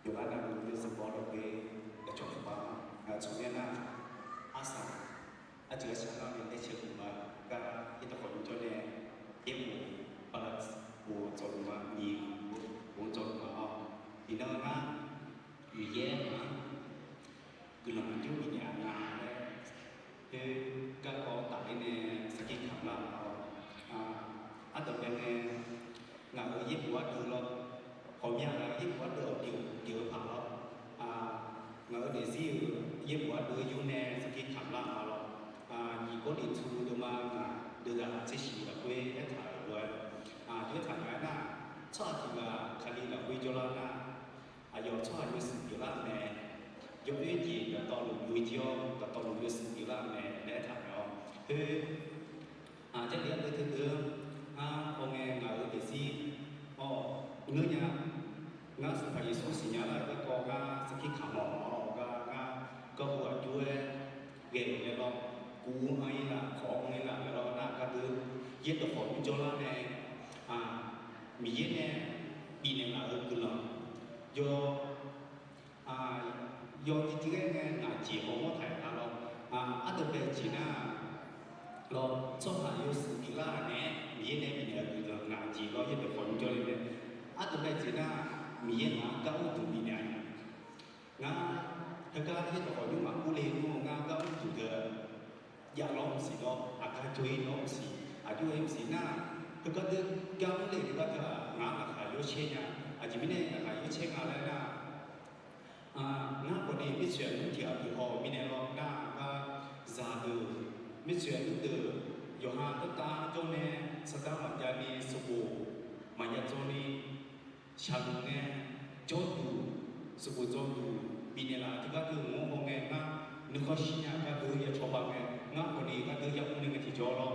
Yolanda will support of the Chokpa, Sumena, Asa, Adjustion in the Chiluma, Gara, it of Jone, Emu, Balance, or Zolma, Ni, or Zolma, Inona, Yen, Gulamanju, Yana, các con tại này sẽ kinh khám làm ở tập bên ngài ở giúp quá được lo họ nhà là giúp quá được kiểu phá lo ngài ở để gì giúp quá được yêu nè sẽ kinh khám làm lo chỉ có điện thu được mà đưa ra sẽ chỉ là quê hết thải rồi hết thải cái na cho thì là khai là quê cho lo na giờ cho như sự kiểu là nè giống như gì là to lùng vui chiêu là to lùng vui sự kiểu là nè để thải rồi thì chắc chắn tới thứ tư ông nghe ngài ở để gì nữa nha ngã sự phải số xí nhá là cái con ngã sẽ khi khám mỏ ngã có buổi chui ghé cái lo cú ấy là khó ấy là cái lo na cái thứ giết được khỏi cho nó này mỹ giết nè bị này là ở cứ lo do cái nghe ngã chỉ không có thể là lo ở đây về chỉ là lo cho phải yêu sự kỳ lạ nè mỹ này bị này cứ lo ngã chỉ lo giết được khỏi cho nên ở đây chỉ là mỹ ngã cao tụ bị này ngã thật ra giết được khỏi nhưng mà cú lên luôn ngã cao tụ được ya lo si lo aka chui lo si aju em si na to ka de kyang le ka ta nga la kha yo che nya a ji mi ne la kha yo che nga la na nga ko ni mi chen ni ti a bi ho mi ne lo na ka za de mi chen de yo ha ta ta jo ne sa ta ma ya ni su bu ma ya jo ni sha lu ne jo du su bu jo du bi ne la ti ka de ngo ho ne ngaนึกว่าชิญาก็ดูอย่าชอบแบบงั้นคนนี้ก็ดูอย่าคนนึงที่จอเรา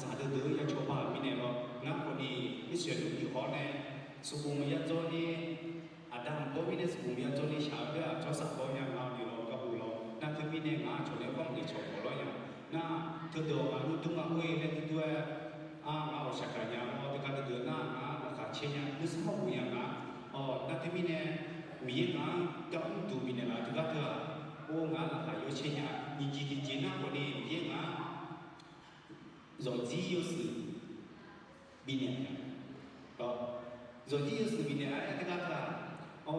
สาธุดูอย่าชอบแบบมีเนี่ยเรางั้นคนนี้ที่เสียดูที่เขาเนี่ยสุขุมยาจอนี่อาดัมก็มีเนี่ยสุขุมยาจอนี่ชาวเรือชาวสักคนอย่างเราอยู่เราก็หูเรานั่นคือมีเนี่ยงานชนเนี่ยก็มีชอบเราอย่างนั่นคือเดี๋ยวรู้ตัวมาคุยเนี่ยตัวเราสักการอย่างเราที่การเดินหน้างานราคาเชียร์นึกสมองอย่างนั้นนั่นคือมีเนี่ยมีงานกับตัวมีเนี่ยเราที่การเดินô ngã là phải yêu chơi nhà nhìn chỉ thì na của đi yên ngã rồi chỉ yêu sự bị nè đó rồi chỉ yêu sự bị nè ai cái là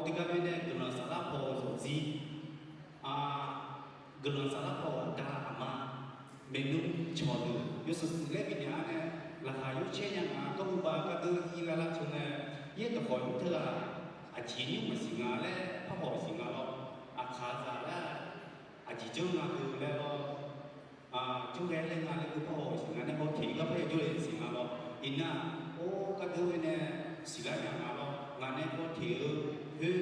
thì cái bên này gần là sát lập rồi gì gần là sát lập cả mà mình đúng cho được yêu sự lấy bị nè này là phải yêu chơi nhà ngã có một ba cái thứ gì là chúng này yên tập khỏi thưa là chỉ những mà sinh ngã đấy phát hội sinh ngã đó khá giả là chỉ chung là từ đây lo chung cái lên ngành cái bảo hộ sinh ngành nó thì có phải du lịch sinh ngành lo inna cái thứ này sinh ra nhà lo ngành này có thì hư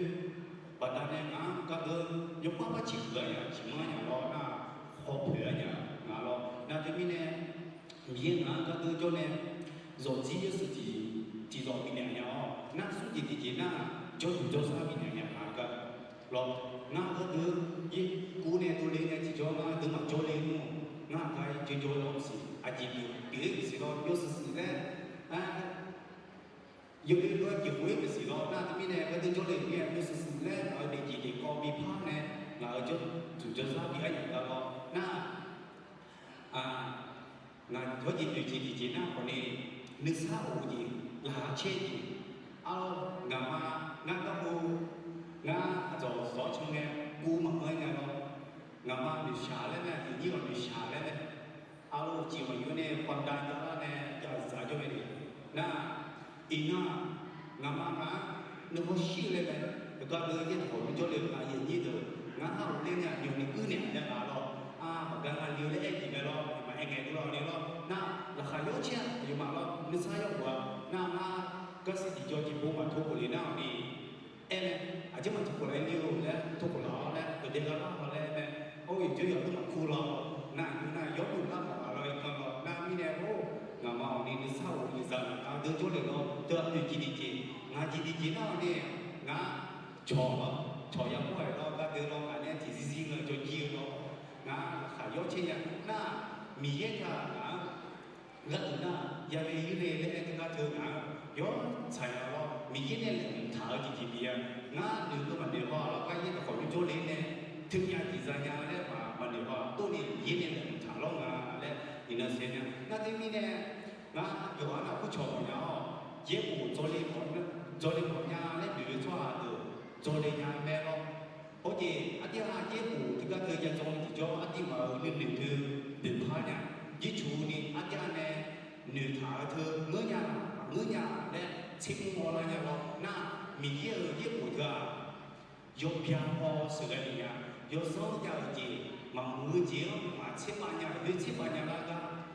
và ta này ngành cái thứ dùng bao nhiêu chỉ người chỉ mà nhà lo na họ thuê nhà lo na thì mình này miếng ngành cái thứ cho nên rồi chỉ sự chỉ rồi mình nhà na số chỉ na cho sao mình nhà cái lo ngã có thứ gì cú này tôi lên này chỉ cho ngã từ mặt cho lên luôn ngã cái cho lo gì chỉ biết gì đó biết gì đấy dùng cái đó dùng cái gì đó na thì này cái từ cho lên nghe biết gì đấy ở đây chỉ để có bị phá này là ở chỗ chủ cho sao bị ảnh là lo na na có gì chỉ na còn này nước sao gì là chết gì ngã mà ngã có ngã cho gió trong nghe cú mà hơi nghe lo ngã mà bị xả lên này thì như là bị xả lên này chỉ mà như này quan đại đó này giờ giờ cho mình na ina ngã mà nó có xí lên này rồi có đứa cái thổi cho lên là gì như được ngã hao lên nhà nhiều người cứ nè để mà lo mà cái mà nhiều đấy thì này lo mà anh nghe lo này lo na là khai yếu chứ nhưng mà lo nó sai yếu quá na cái gì cho chị bố mà thu của lý nào đi em chứ mà thuộc lại nhiều đấy thuộc của nó đấy rồi đến đó nó lên này ôi chứ giờ tôi mặc khu lo nàng như này giống như lắm mà rồi còn nam như này ô ngà màu đi sau đi giờ đưa chỗ để nó đưa đi chỉ nó đi ngà trò giống vậy đó các đứa nó cả nên thì gì người cho nhiều nó ngà khả yếu trên nhà na mì hết cả ngà gần na giờ này như này đấy cái thứ ngà 有才咯，明年人头几几边，那如果问的话，老关键的后面做人呢，听年第三年嘞嘛，问的话，多年一年人头咯啊嘞，你那些呢，那这边呢，那有啊那不错然后，业务做的做的好呀嘞，比如说的做的呀咩咯，好似一啲啊业务这个佢就做咗一啲嘛，你拍呢，一处呢一啲呢。女孩子我家嘞，亲我那家咯，那米业不特，有偏好是个的呀，有时候要的，嘛母节嘛7、8年那个，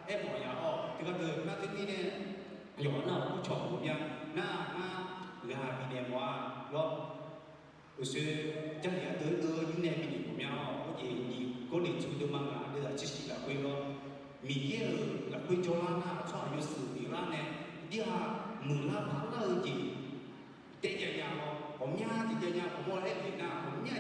哎莫呀哦，这个的那这边呢，有那不错不呀，那比年话咯，就是家里一年比年不呀哦，我你过年出的嘛啊，这个只是个会咯。米耶là quy cho la na cho yo sự bị la nè dia mula phala ji te ya ya lo om nya ji ya ya om mo le ni na om nya